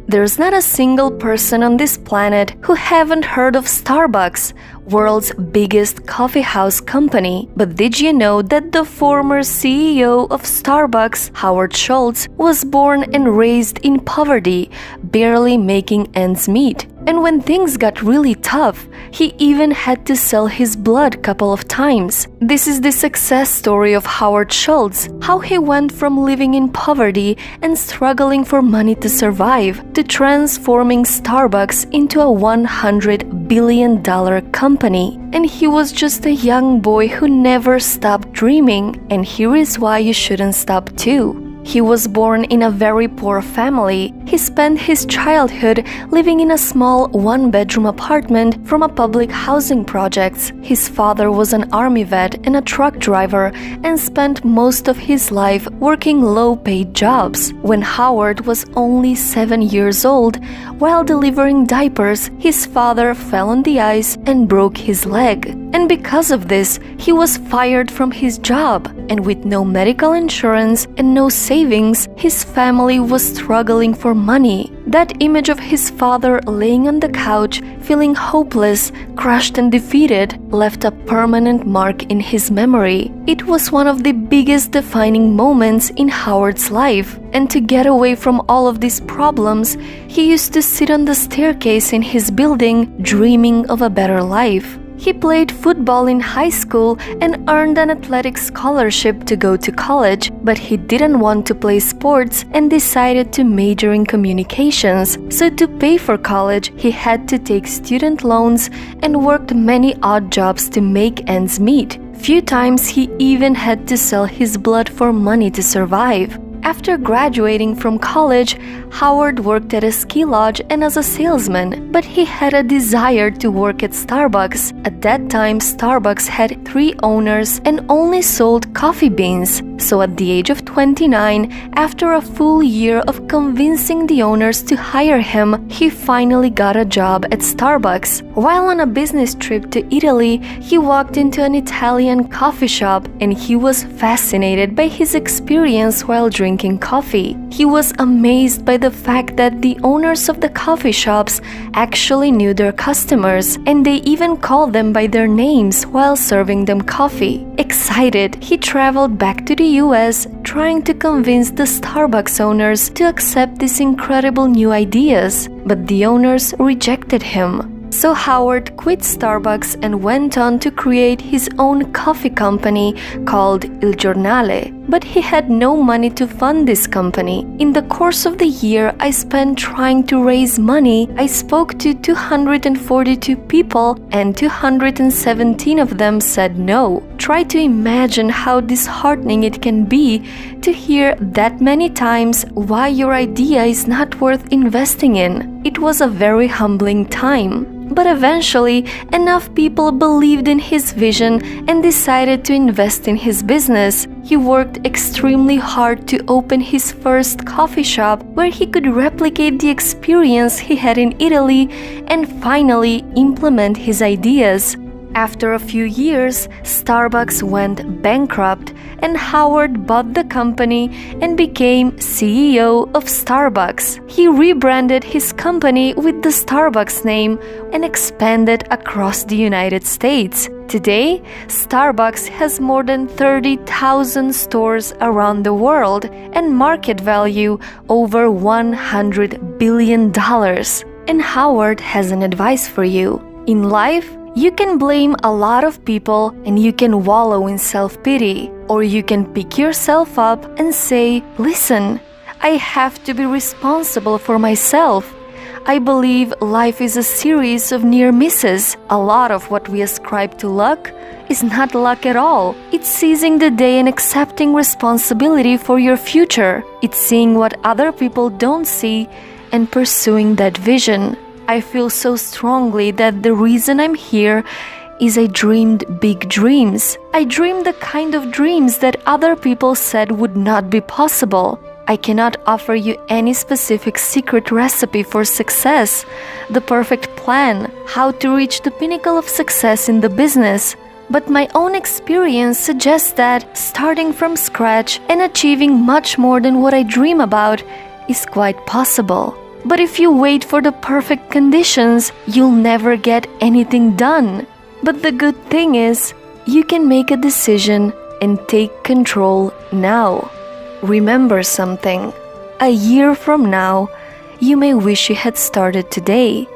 There's not a single person on this planet who haven't heard of Starbucks, world's biggest coffee house company. But did you know that the former CEO of Starbucks, Howard Schultz, was born and raised in poverty, barely making ends meet? And when things got really tough, he even had to sell his blood a couple of times. This is the success story of Howard Schultz, how he went from living in poverty and struggling for money to survive to transforming Starbucks into a $100 billion company. And he was just a young boy who never stopped dreaming. And here is why you shouldn't stop too. He was born in a very poor family. He spent his childhood living in a small one-bedroom apartment from a public housing project. His father was an army vet and a truck driver and spent most of his life working low-paid jobs. When Howard was only 7 years old, while delivering diapers, his father fell on the ice and broke his leg. And because of this, he was fired from his job. And with no medical insurance and no savings, his family was struggling for money. That image of his father laying on the couch, feeling hopeless, crushed and defeated, left a permanent mark in his memory. It was one of the biggest defining moments in Howard's life. And to get away from all of these problems, he used to sit on the staircase in his building, dreaming of a better life. He played football in high school and earned an athletic scholarship to go to college, but he didn't want to play sports and decided to major in communications. So to pay for college, he had to take student loans and worked many odd jobs to make ends meet. Few times he even had to sell his blood for money to survive. After graduating from college, Howard worked at a ski lodge and as a salesman, but he had a desire to work at Starbucks. At that time, Starbucks had 3 owners and only sold coffee beans. So at the age of 29, after a full year of convincing the owners to hire him, he finally got a job at Starbucks. While on a business trip to Italy, he walked into an Italian coffee shop and he was fascinated by his experience while drinking coffee. He was amazed by the fact that the owners of the coffee shops actually knew their customers and they even called them by their names while serving them coffee. Excited, he traveled back to the US trying to convince the Starbucks owners to accept these incredible new ideas, but the owners rejected him. So Howard quit Starbucks and went on to create his own coffee company called Il Giornale. But he had no money to fund this company. In the course of the year I spent trying to raise money, I spoke to 242 people and 217 of them said no. Try to imagine how disheartening it can be to hear that many times why your idea is not worth investing in. It was a very humbling time. But eventually, enough people believed in his vision and decided to invest in his business. He worked extremely hard to open his first coffee shop where he could replicate the experience he had in Italy and finally implement his ideas. After a few years, Starbucks went bankrupt and Howard bought the company and became CEO of Starbucks. He rebranded his company with the Starbucks name and expanded across the United States. Today, Starbucks has more than 30,000 stores around the world and market value over $100 billion. And Howard has an advice for you. In life, you can blame a lot of people and you can wallow in self-pity, or you can pick yourself up and say, listen, I have to be responsible for myself. I believe life is a series of near misses. A lot of what we ascribe to luck is not luck at all. It's seizing the day and accepting responsibility for your future. It's seeing what other people don't see and pursuing that vision. I feel so strongly that the reason I'm here is I dreamed big dreams. I dreamed the kind of dreams that other people said would not be possible. I cannot offer you any specific secret recipe for success, the perfect plan, how to reach the pinnacle of success in the business. But my own experience suggests that starting from scratch and achieving much more than what I dream about is quite possible. But if you wait for the perfect conditions, you'll never get anything done. But the good thing is, you can make a decision and take control now. Remember something. A year from now, you may wish you had started today.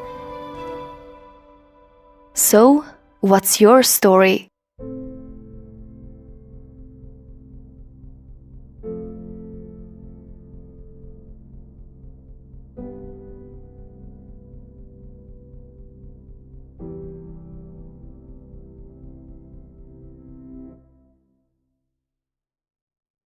So, what's your story?